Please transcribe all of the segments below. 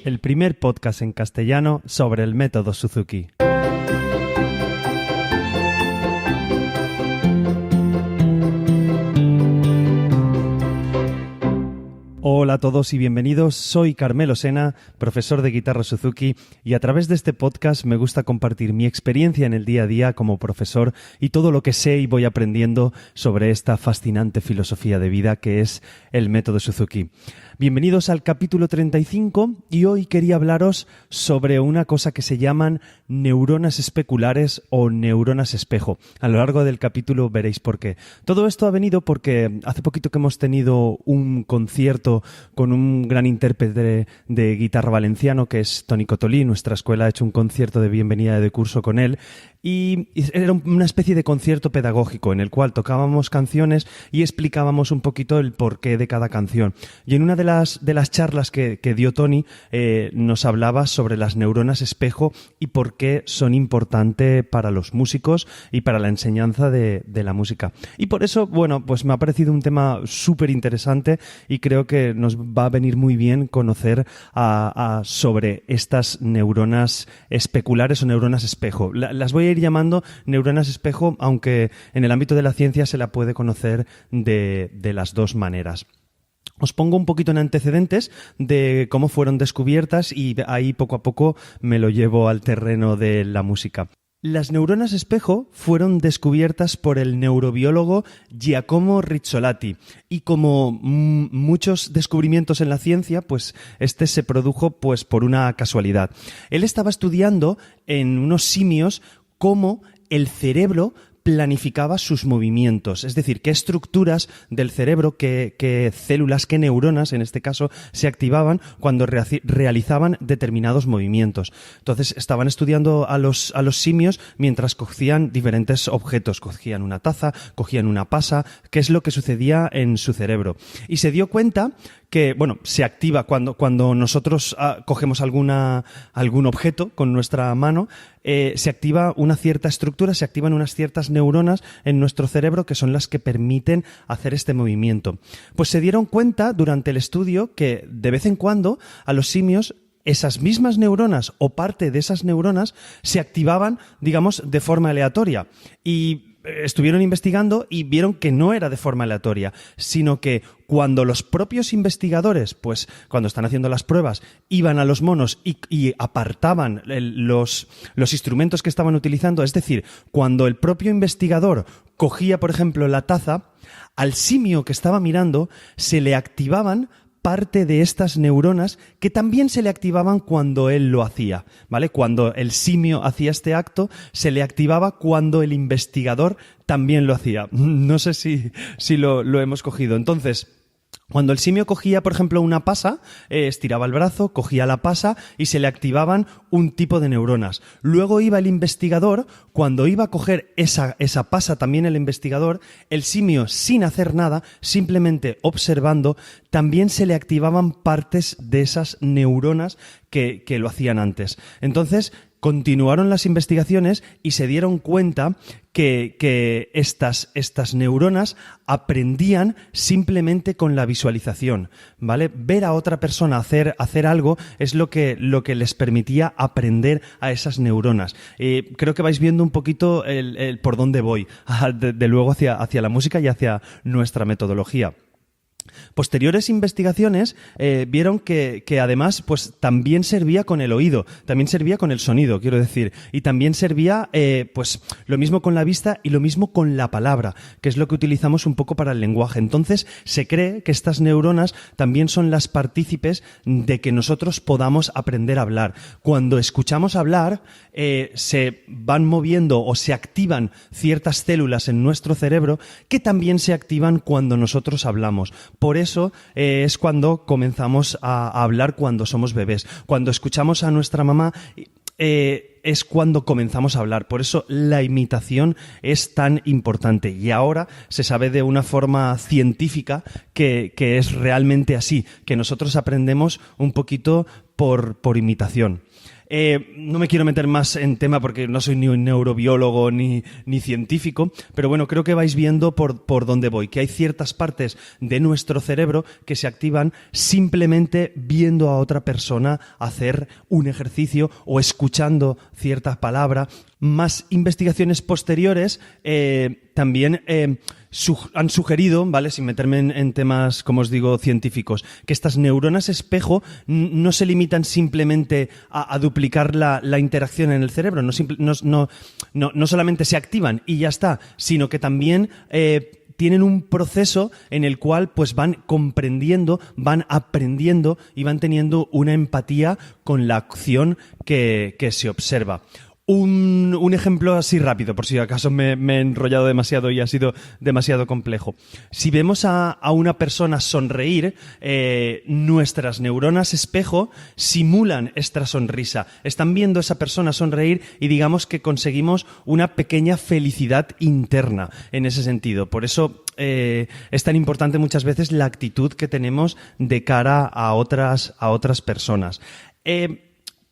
el primer podcast en castellano sobre el método Suzuki. Hola a todos y bienvenidos, soy Carmelo Sena, profesor de guitarra Suzuki, y a través de este podcast me gusta compartir mi experiencia en el día a día como profesor y todo lo que sé y voy aprendiendo sobre esta fascinante filosofía de vida que es el método Suzuki. Bienvenidos al capítulo 35 y hoy quería hablaros sobre una cosa que se llaman neuronas especulares o neuronas espejo. A lo largo del capítulo veréis por qué. Todo esto ha venido porque hace poquito que hemos tenido un concierto con un gran intérprete de guitarra valenciano que es Toni Cotolí. Nuestra escuela ha hecho un concierto de bienvenida de curso con él y era una especie de concierto pedagógico en el cual tocábamos canciones y explicábamos un poquito el porqué de cada canción. Y en una de las charlas que dio Toni nos hablaba sobre las neuronas espejo y por qué son importantes para los músicos y para la enseñanza de la música. Y por eso, bueno, pues me ha parecido un tema súper interesante y creo que nos va a venir muy bien conocer sobre estas neuronas especulares o neuronas espejo. Las voy a ir llamando neuronas espejo, aunque en el ámbito de la ciencia se la puede conocer de las dos maneras. Os pongo un poquito en antecedentes de cómo fueron descubiertas y ahí poco a poco me lo llevo al terreno de la música. Las neuronas espejo fueron descubiertas por el neurobiólogo Giacomo Rizzolatti y como muchos descubrimientos en la ciencia, pues este se produjo pues por una casualidad. Él estaba estudiando en unos simios cómo el cerebro planificaba sus movimientos, es decir, qué estructuras del cerebro, qué células, qué neuronas, en este caso, se activaban cuando realizaban determinados movimientos. Entonces, estaban estudiando a los simios mientras cogían diferentes objetos, cogían una taza, cogían una pasa, qué es lo que sucedía en su cerebro. Y se dio cuenta que, bueno, se activa cuando nosotros cogemos algún objeto con nuestra mano, se activa una cierta estructura, se activan unas ciertas neuronas en nuestro cerebro que son las que permiten hacer este movimiento. Pues se dieron cuenta durante el estudio que de vez en cuando a los simios esas mismas neuronas o parte de esas neuronas se activaban, digamos, de forma aleatoria y estuvieron investigando y vieron que no era de forma aleatoria, sino que cuando los propios investigadores, pues cuando están haciendo las pruebas, iban a los monos y apartaban los instrumentos que estaban utilizando, es decir, cuando el propio investigador cogía, por ejemplo, la taza, al simio que estaba mirando se le activaban parte de estas neuronas que también se le activaban cuando él lo hacía, ¿vale? Cuando el simio hacía este acto, se le activaba cuando el investigador también lo hacía. No sé si lo hemos cogido. Entonces, cuando el simio cogía, por ejemplo, una pasa, estiraba el brazo, cogía la pasa y se le activaban un tipo de neuronas. Luego iba el investigador, cuando iba a coger esa pasa también el investigador, el simio sin hacer nada, simplemente observando, también se le activaban partes de esas neuronas que lo hacían antes. Entonces, continuaron las investigaciones y se dieron cuenta que estas neuronas aprendían simplemente con la visualización, ¿vale? Ver a otra persona hacer algo es lo que les permitía aprender a esas neuronas. Creo que vais viendo un poquito el por dónde voy, de luego hacia la música y hacia nuestra metodología. Posteriores investigaciones vieron que además pues también servía con el oído, también servía con el sonido, quiero decir, y también servía pues lo mismo con la vista y lo mismo con la palabra, que es lo que utilizamos un poco para el lenguaje. Entonces se cree que estas neuronas también son las partícipes de que nosotros podamos aprender a hablar. Cuando escuchamos hablar se van moviendo o se activan ciertas células en nuestro cerebro que también se activan cuando nosotros hablamos. Por eso es cuando comenzamos a hablar cuando somos bebés. Cuando escuchamos a nuestra mamá es cuando comenzamos a hablar. Por eso la imitación es tan importante. Y ahora se sabe de una forma científica que es realmente así, que nosotros aprendemos un poquito por imitación. No me quiero meter más en tema porque no soy ni un neurobiólogo ni científico, pero bueno, creo que vais viendo por dónde voy, que hay ciertas partes de nuestro cerebro que se activan simplemente viendo a otra persona hacer un ejercicio o escuchando ciertas palabras. Más investigaciones posteriores también han sugerido, ¿vale?, sin meterme en temas, como os digo, científicos, que estas neuronas espejo no se limitan simplemente a duplicar la interacción en el cerebro, no solamente se activan y ya está, sino que también tienen un proceso en el cual pues van comprendiendo, van aprendiendo y van teniendo una empatía con la acción que se observa. Un ejemplo así rápido, por si acaso me he enrollado demasiado y ha sido demasiado complejo. Si vemos a una persona sonreír, nuestras neuronas espejo simulan esta sonrisa. Están viendo a esa persona sonreír y digamos que conseguimos una pequeña felicidad interna en ese sentido. Por eso es tan importante muchas veces la actitud que tenemos de cara a otras personas.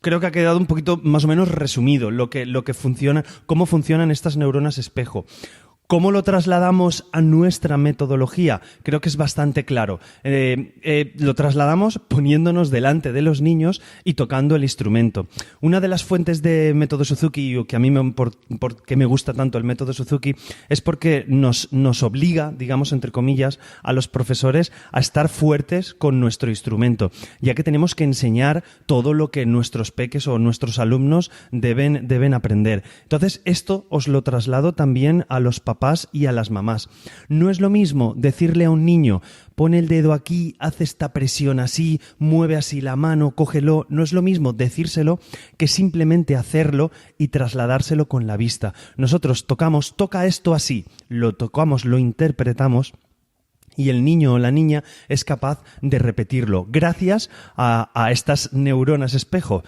Creo que ha quedado un poquito más o menos resumido lo que funciona, cómo funcionan estas neuronas espejo. ¿Cómo lo trasladamos a nuestra metodología? Creo que es bastante claro. Lo trasladamos poniéndonos delante de los niños y tocando el instrumento. Una de las fuentes de método Suzuki, que a mí porque me gusta tanto el método Suzuki, es porque nos obliga, digamos, entre comillas, a los profesores a estar fuertes con nuestro instrumento, ya que tenemos que enseñar todo lo que nuestros peques o nuestros alumnos deben aprender. Entonces, esto os lo traslado también a los papás y a las mamás. No es lo mismo decirle a un niño, pone el dedo aquí, haz esta presión así, mueve así la mano, cógelo. No es lo mismo decírselo que simplemente hacerlo y trasladárselo con la vista. Nosotros tocamos, toca esto así, lo tocamos, lo interpretamos, y el niño o la niña es capaz de repetirlo gracias a estas neuronas espejo,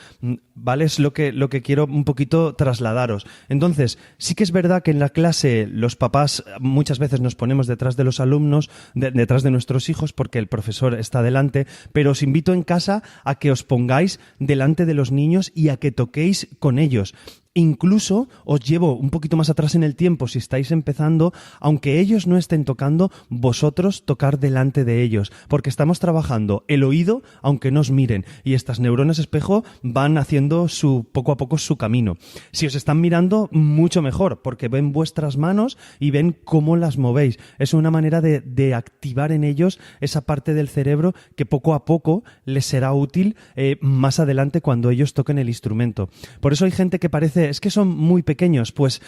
¿vale? Es lo que quiero un poquito trasladaros. Entonces, sí que es verdad que en la clase los papás muchas veces nos ponemos detrás de los alumnos, detrás de nuestros hijos, porque el profesor está delante, pero os invito en casa a que os pongáis delante de los niños y a que toquéis con ellos. Incluso os llevo un poquito más atrás en el tiempo si estáis empezando, aunque ellos no estén tocando, vosotros tocar delante de ellos, porque estamos trabajando el oído aunque no os miren y estas neuronas espejo van haciendo poco a poco su camino. Si os están mirando, mucho mejor, porque ven vuestras manos y ven cómo las movéis. Es una manera de activar en ellos esa parte del cerebro que poco a poco les será útil más adelante cuando ellos toquen el instrumento. Por eso hay gente que parece es que son muy pequeños, pues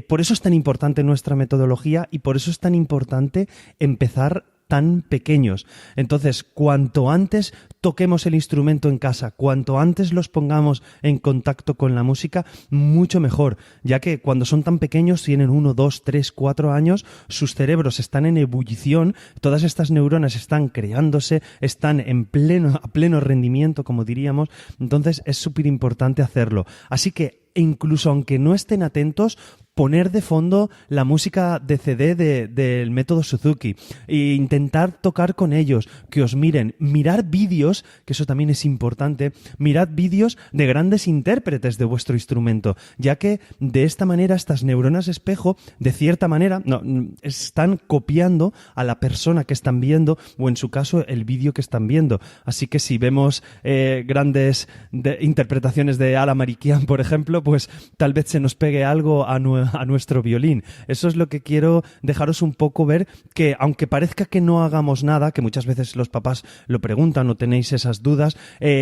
por eso es tan importante nuestra metodología y por eso es tan importante empezar tan pequeños. Entonces, cuanto antes toquemos el instrumento en casa, cuanto antes los pongamos en contacto con la música, mucho mejor, ya que cuando son tan pequeños, tienen 1, 2, 3, 4 años, sus cerebros están en ebullición, todas estas neuronas están creándose, están a pleno rendimiento, como diríamos, entonces es súper importante hacerlo. Así que incluso aunque no estén atentos, poner de fondo la música de CD del método Suzuki e intentar tocar con ellos, que os miren, mirar vídeos, que eso también es importante, mirad vídeos de grandes intérpretes de vuestro instrumento, ya que de esta manera estas neuronas espejo, de cierta manera, están copiando a la persona que están viendo o en su caso el vídeo que están viendo. Así que si vemos grandes interpretaciones de Ala Marikian, por ejemplo, pues tal vez se nos pegue algo a nuestro violín. Eso es lo que quiero dejaros un poco ver, que aunque parezca que no hagamos nada, que muchas veces los papás lo preguntan o tenéis esas dudas,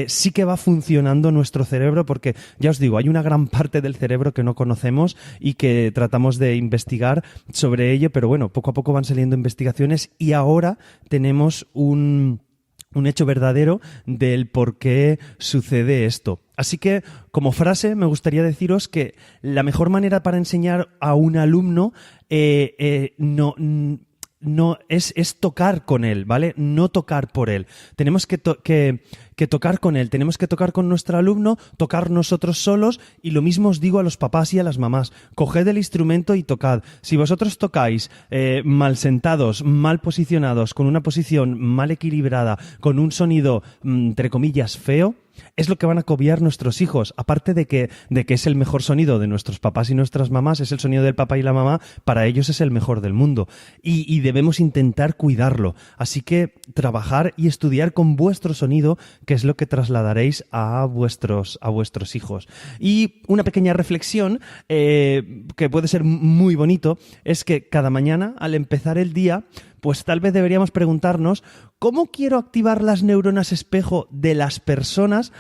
sí que va funcionando nuestro cerebro, porque ya os digo, hay una gran parte del cerebro que no conocemos y que tratamos de investigar sobre ello, pero bueno, poco a poco van saliendo investigaciones y ahora tenemos un hecho verdadero del por qué sucede esto. Así que, como frase, me gustaría deciros que la mejor manera para enseñar a un alumno no es tocar con él, ¿vale? No tocar por él. Tenemos que tocar con él, tenemos que tocar con nuestro alumno, tocar nosotros solos, y lo mismo os digo a los papás y a las mamás. Coged el instrumento y tocad. Si vosotros tocáis mal sentados, mal posicionados, con una posición mal equilibrada, con un sonido, entre comillas, feo, es lo que van a copiar nuestros hijos. Aparte de que es el mejor sonido de nuestros papás y nuestras mamás, es el sonido del papá y la mamá, para ellos es el mejor del mundo. Y debemos intentar cuidarlo. Así que trabajar y estudiar con vuestro sonido, que es lo que trasladaréis a vuestros hijos. Y una pequeña reflexión que puede ser muy bonito es que cada mañana, al empezar el día, pues tal vez deberíamos preguntarnos ¿cómo quiero activar las neuronas espejo de las personas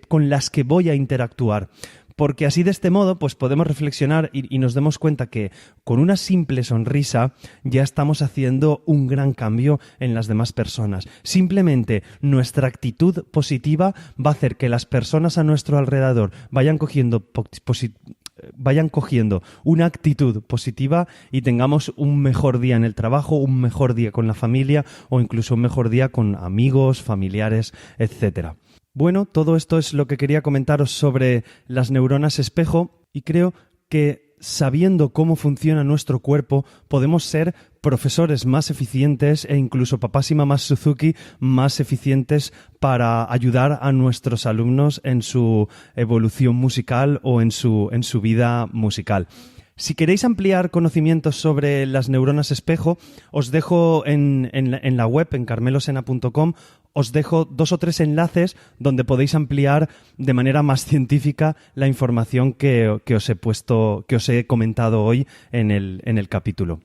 con las que voy a interactuar? Porque así de este modo pues podemos reflexionar y nos demos cuenta que con una simple sonrisa ya estamos haciendo un gran cambio en las demás personas. Simplemente nuestra actitud positiva va a hacer que las personas a nuestro alrededor vayan cogiendo una actitud positiva y tengamos un mejor día en el trabajo, un mejor día con la familia o incluso un mejor día con amigos, familiares, etcétera. Bueno, todo esto es lo que quería comentaros sobre las neuronas espejo y creo que sabiendo cómo funciona nuestro cuerpo podemos ser profesores más eficientes e incluso papás y mamás Suzuki más eficientes para ayudar a nuestros alumnos en su evolución musical o en su vida musical. Si queréis ampliar conocimientos sobre las neuronas espejo, os dejo en la web, en carmelosena.com, os dejo 2 o 3 enlaces donde podéis ampliar de manera más científica la información que os he comentado hoy en el capítulo.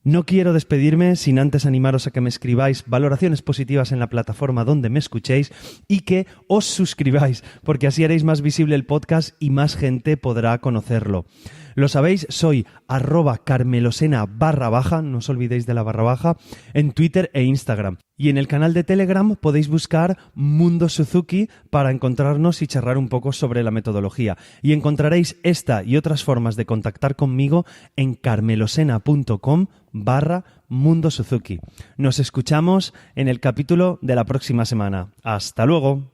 No quiero despedirme sin antes animaros a que me escribáis valoraciones positivas en la plataforma donde me escuchéis y que os suscribáis, porque así haréis más visible el podcast y más gente podrá conocerlo. Lo sabéis, soy @carmelosena_, no os olvidéis de la _, en Twitter e Instagram. Y en el canal de Telegram podéis buscar Mundo Suzuki para encontrarnos y charlar un poco sobre la metodología. Y encontraréis esta y otras formas de contactar conmigo en carmelosena.com/Mundo Suzuki. Nos escuchamos en el capítulo de la próxima semana. ¡Hasta luego!